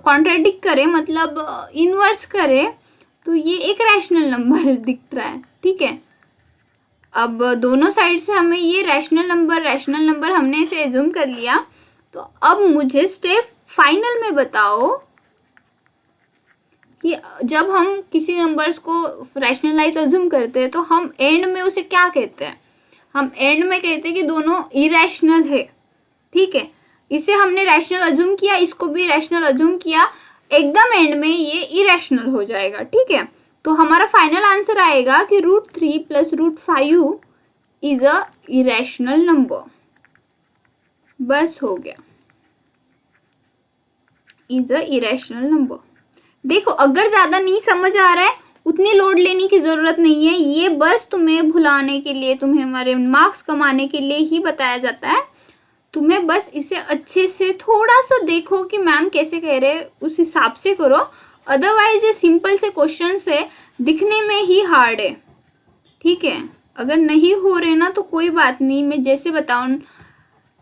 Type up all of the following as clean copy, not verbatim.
Contradict करे, मतलब inverse करे, तो ये एक रैशनल नंबर दिख रहा है, ठीक है। अब दोनों साइड से हमें ये रैशनल नंबर हमने इसे एज्यूम कर लिया। तो अब मुझे स्टेप फाइनल में बताओ कि जब हम किसी नंबर्स को रैशनलाइज एज्यूम करते हैं तो हम एंड में उसे क्या कहते हैं? हम एंड में कहते हैं कि दोनों इरेशनल है, ठीक है। इसे हमने रैशनल एज्यूम किया, इसको भी रैशनल एज्यूम किया, एकदम एंड में ये इरेशनल हो जाएगा, ठीक है। तो हमारा फाइनल आंसर आएगा कि √3 + √5 इज अ इरेशनल नंबर। बस हो गया, इज अ इरेशनल नंबर। देखो, अगर ज्यादा नहीं समझ आ रहा है उतनी लोड लेने की जरूरत नहीं है, ये बस तुम्हें भुलाने के लिए, तुम्हें हमारे मार्क्स कमाने के लिए ही बताया जाता है। तुम्हें बस इसे अच्छे से थोड़ा सा देखो कि मैम कैसे कह रहे हैं, उस हिसाब से करो। अदरवाइज ये सिंपल से क्वेश्चन है, दिखने में ही हार्ड है, ठीक है। अगर नहीं हो रहे ना तो कोई बात नहीं, मैं जैसे बताऊं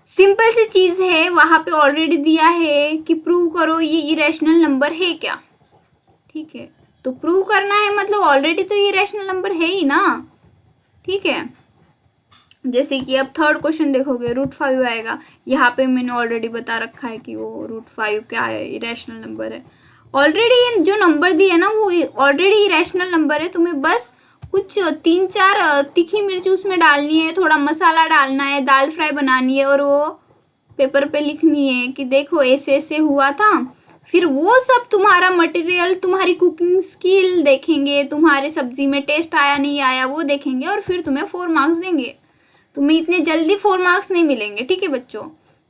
सिंपल सी चीज है, वहां पे ऑलरेडी दिया है कि प्रूव करो ये इरेशनल नंबर है क्या, ठीक है। तो प्रूव करना है मतलब ऑलरेडी तो ये इरेशनल नंबर है ही ना, ठीक है। जैसे कि अब थर्ड क्वेश्चन देखोगे, √5 आएगा। यहाँ पे मैंने ऑलरेडी बता रखा है कि वो √5 क्या है, इरेशनल नंबर है। ऑलरेडी ये जो नंबर दिए है ना वो ऑलरेडी इरेशनल नंबर है। तुम्हें बस कुछ 3-4 तीखी मिर्च उसमें डालनी है, थोड़ा मसाला डालना है, दाल फ्राई बनानी है और वो पेपर पे लिखनी है कि देखो ऐसे ऐसे हुआ था। फिर वो सब तुम्हारा मटेरियल, तुम्हारी कुकिंग स्किल देखेंगे, तुम्हारे सब्जी में टेस्ट आया नहीं आया वो देखेंगे, और फिर तुम्हें 4 मार्क्स देंगे। तुम्हें इतने जल्दी 4 मार्क्स नहीं मिलेंगे, ठीक है बच्चों।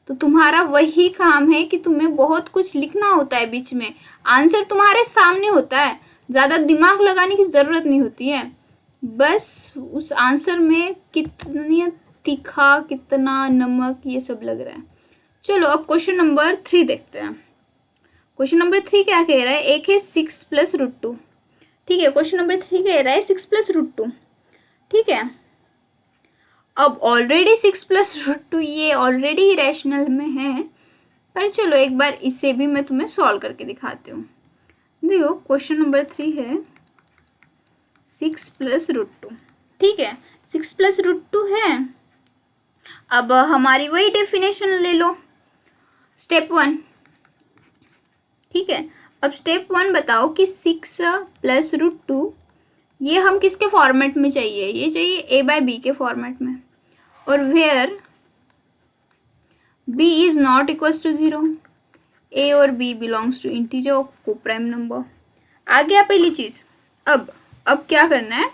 तो तुम्हारा वही काम है कि तुम्हें बहुत कुछ लिखना होता है बीच में, आंसर तुम्हारे सामने होता है, ज़्यादा दिमाग लगाने की ज़रूरत नहीं होती है। बस उस आंसर में कितनी तीखा, कितना नमक, ये सब लग रहा है। चलो अब क्वेश्चन नंबर 3 देखते हैं। क्वेश्चन नंबर 3 क्या कह रहा है? एक है 6 + √2, ठीक है। क्वेश्चन नंबर 3 कह रहा है 6 + √2, ठीक है। अब ऑलरेडी 6 + √2 ये ऑलरेडी इरेशनल में है, पर चलो एक बार इसे भी मैं तुम्हें सॉल्व करके दिखाती हूँ। देखो क्वेश्चन नंबर 3 है 6 + √2, ठीक है। 6 + √2 है। अब हमारी वही डेफिनेशन ले लो, स्टेप 1, ठीक है। अब स्टेप 1 बताओ कि 6 + √2 ये हम किसके फॉर्मेट में चाहिए? ये चाहिए a/b के फॉर्मेट में, और where b is not equals to 0, a और b बिलोंग्स टू इंटीजर को प्राइम नंबर। आ गया पहली चीज। अब क्या करना है?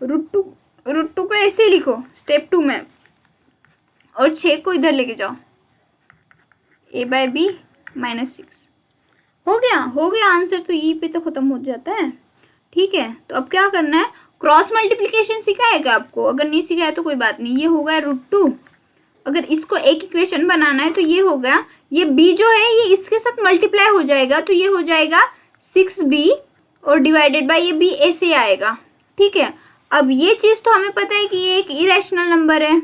√2 को ऐसे लिखो स्टेप 2 में, और 6 को इधर लेके जाओ, a/b - 6। हो गया आंसर। तो ई पे तो खत्म हो जाता है, ठीक है। तो अब क्या करना है? क्रॉस मल्टीप्लिकेशन सिखाएगा आपको, अगर नहीं सिखाया तो कोई बात नहीं। ये हो गया √2, अगर इसको एक इक्वेशन बनाना है तो ये हो गया, ये b जो है ये इसके साथ मल्टीप्लाई हो जाएगा, तो ये हो जाएगा 6b, और डिवाइडेड बाय ये b ऐसे आएगा, ठीक है। अब ये चीज़ तो हमें पता है कि ये एक इरेशनल नंबर है,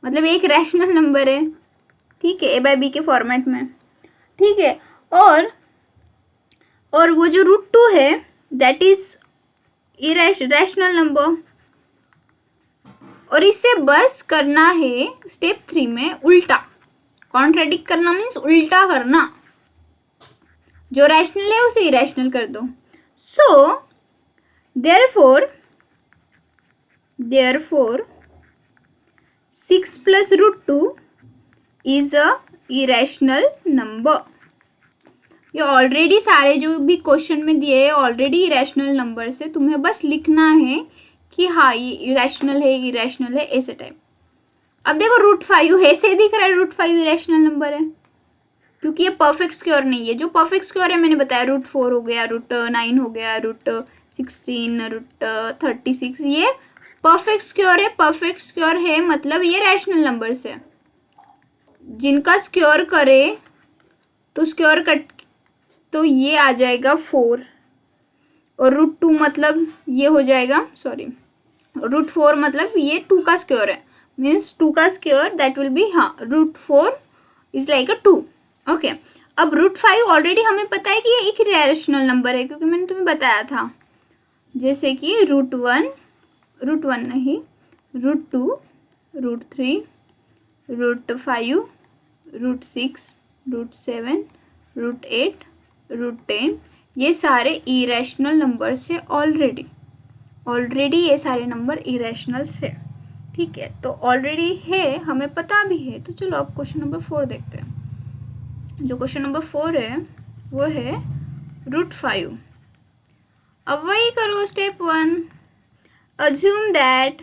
मतलब एक रैशनल नंबर है, ठीक है, a/b के फॉर्मेट में, ठीक है। और वो जो √2 है दैट इज रैशनल नंबर, और इसे बस करना है स्टेप 3 में उल्टा। कॉन्ट्राडिक्ट करना मीन्स उल्टा करना, जो रैशनल है उसे इरेशनल कर दो। So therefore 6 + √2 is a irrational number. ये ऑलरेडी सारे जो भी क्वेश्चन में दिए हैं ऑलरेडी इरेशनल नंबर से, तुम्हें बस लिखना है कि हाँ ये इरेशनल है ऐसे टाइप। अब देखो √5 ऐसे दिख रहा है, √5 इरेशनल नंबर है क्योंकि ये परफेक्ट स्क्वायर नहीं है। जो परफेक्ट स्क्वायर है मैंने बताया √4 हो गया, √9 हो गया, √16, √36, ये परफेक्ट स्क्वायर है। परफेक्ट स्क्वायर है मतलब ये रैशनल नंबर्स है, जिनका स्क्वायर करे तो स्क्वायर कट तो ये आ जाएगा 4, और √2 मतलब ये हो जाएगा, सॉरी √4 मतलब ये 2 का स्क्वायर है, मीन्स 2 का स्क्वायर दैट विल बी, हाँ √4 इज लाइक अ 2, ओके। अब √5 ऑलरेडी हमें पता है कि ये एक रैशनल नंबर है, क्योंकि मैंने तुम्हें बताया था, जैसे कि √1 नहीं, √2, √3, √5, √6, √7, √8, √10, ये सारे इरेशनल नंबर्स है ऑलरेडी ये सारे नंबर इरेशनल्स है। ठीक है, तो ऑलरेडी है, हमें पता भी है। तो चलो अब क्वेश्चन नंबर 4 देखते हैं। जो क्वेश्चन नंबर 4 है वो है √5। अब वही करो, step 1, assume that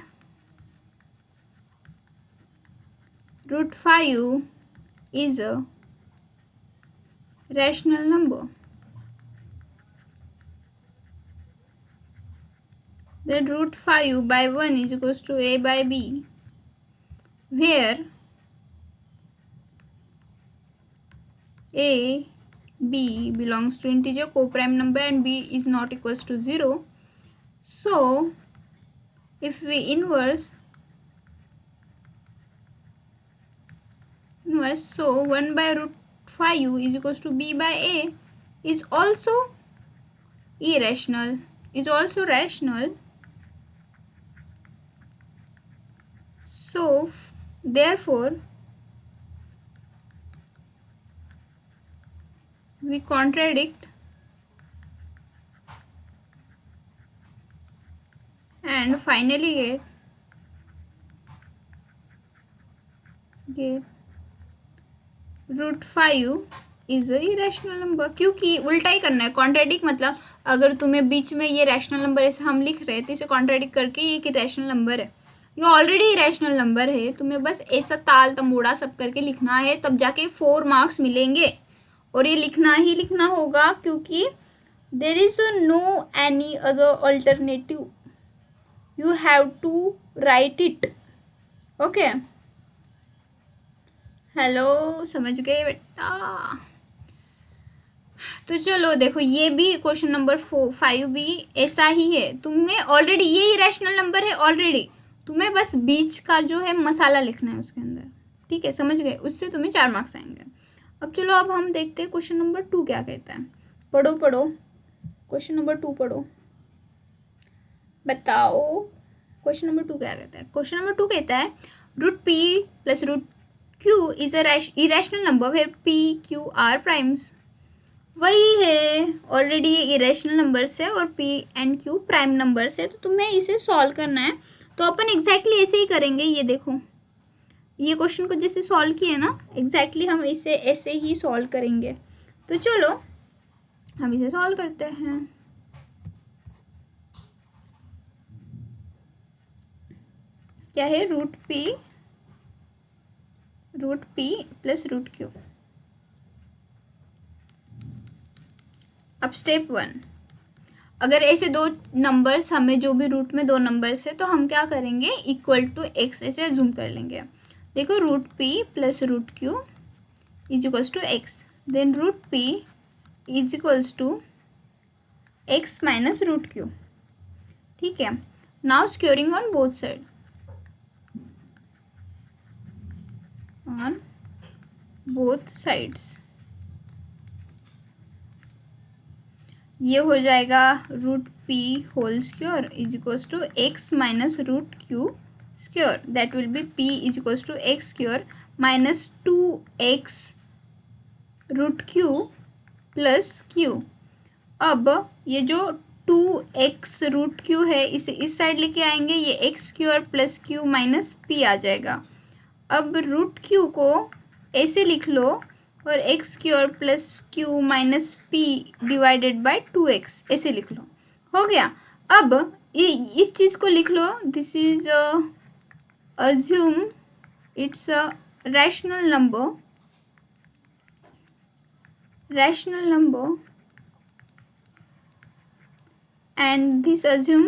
√5 is a rational number. Then √5 by 1 is equals to a by b, where a, b belongs to integer co-prime number and b is not equals to 0. So if we inverse, so 1 by √5 is equals to b by a is also irrational, is also rational. So therefore we contradict and finally get √5 is a irrational number. क्योंकि उल्टा ही करना है, contradict मतलब अगर तुम्हें बीच में ये rational number ऐसे हम लिख रहे हैं तो इसे कॉन्ट्रेडिक्ट करके ये एक इरेशनल नंबर है, ये ऑलरेडी इरेशनल नंबर है, तुम्हें बस ऐसा ताल तमोड़ा सब करके लिखना है, तब जाके 4 मार्क्स मिलेंगे। और ये लिखना ही लिखना होगा, क्योंकि there is no any other alternative, you have to write it. Okay, hello, समझ गए बेटा? तो चलो देखो, ये भी क्वेश्चन नंबर 5 भी ऐसा ही है, तुम्हें ऑलरेडी ये इरेशनल नंबर है ऑलरेडी, तुम्हें बस बीच का जो है मसाला लिखना है उसके अंदर। ठीक है, समझ गए? उससे तुम्हें 4 मार्क्स आएंगे। अब चलो अब हम देखते हैं क्वेश्चन नंबर 2 क्या कहता है। पढ़ो क्वेश्चन नंबर 2 पढ़ो, बताओ क्वेश्चन नंबर 2 क्या कहता है। क्वेश्चन नंबर 2 कहता है √p + √q is a irrational number where p, q are primes. वही है, ऑलरेडी ये इरेशनल नंबर्स है और p and q prime numbers है, तो तुम्हें इसे सॉल्व करना है। तो अपन एग्जैक्टली ऐसे ही करेंगे, ये देखो, ये क्वेश्चन को जैसे सॉल्व किए ना, एग्जैक्टली हम इसे ऐसे ही सॉल्व करेंगे। तो चलो हम इसे सॉल्व करते हैं। क्या है? √p + √q। अब स्टेप 1, अगर ऐसे दो नंबर्स, हमें जो भी रूट में 2 नंबर्स है, तो हम क्या करेंगे, इक्वल टू x ऐसे जूम कर लेंगे। देखो, √p + √q is equals to x, then √p is equals to x - √q। ठीक है, now squaring on both side, on both sides, ये हो जाएगा √p whole square is equals to x - √q square, that will be p is equals to x square -2x √q plus q। अब ये जो 2x √q है, इसे इस side लेके आएंगे, ये x square plus q minus p आ जाएगा। अब √q को ऐसे लिख लो और x square plus q minus p divided by 2x ऐसे लिख लो, हो गया। अब ये इस चीज़ को लिख लो, this is assume it's a rational number and this assume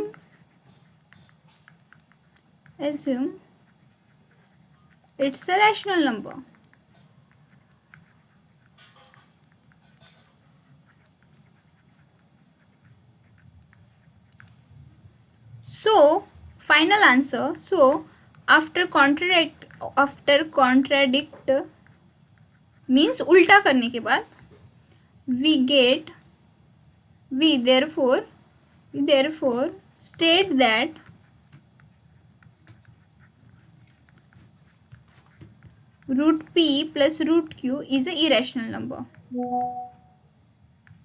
it's a rational number. So final answer, so after contradict means उल्टा करने के बाद, we therefore state that root p plus root q is an irrational number.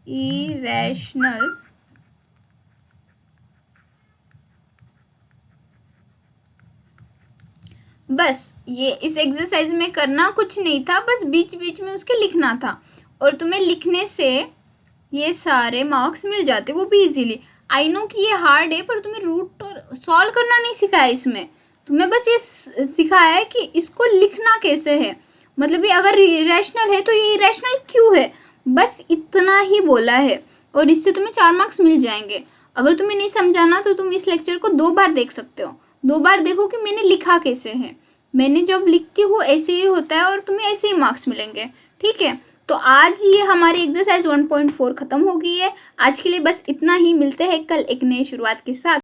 Irrational बस ये इस exercise में करना कुछ नहीं था, बस बीच बीच में उसके लिखना था और तुम्हें लिखने से ये सारे मार्क्स मिल जाते, वो भी इजीली। आई नो कि ये हार्ड है, पर तुम्हें रूट और सॉल्व करना नहीं सिखाया इसमें, तुम्हें बस ये सिखाया है कि इसको लिखना कैसे है, मतलब ये अगर इरेशनल है तो ये इरेशनल क्यों है, बस इतना ही बोला है और इससे तुम्हें 4 मार्क्स मिल जाएंगे। अगर तुम्हें नहीं समझाना तो तुम इस लेक्चर को 2 बार देख सकते हो, 2 बार देखो कि मैंने लिखा कैसे है। मैंने जब लिखती हूँ ऐसे ही होता है और तुम्हें ऐसे ही मार्क्स मिलेंगे, ठीक है। तो आज ये हमारी एक्सरसाइज 1.4 खत्म हो गई है। आज के लिए बस इतना ही, मिलते हैं कल एक नई शुरुआत के साथ।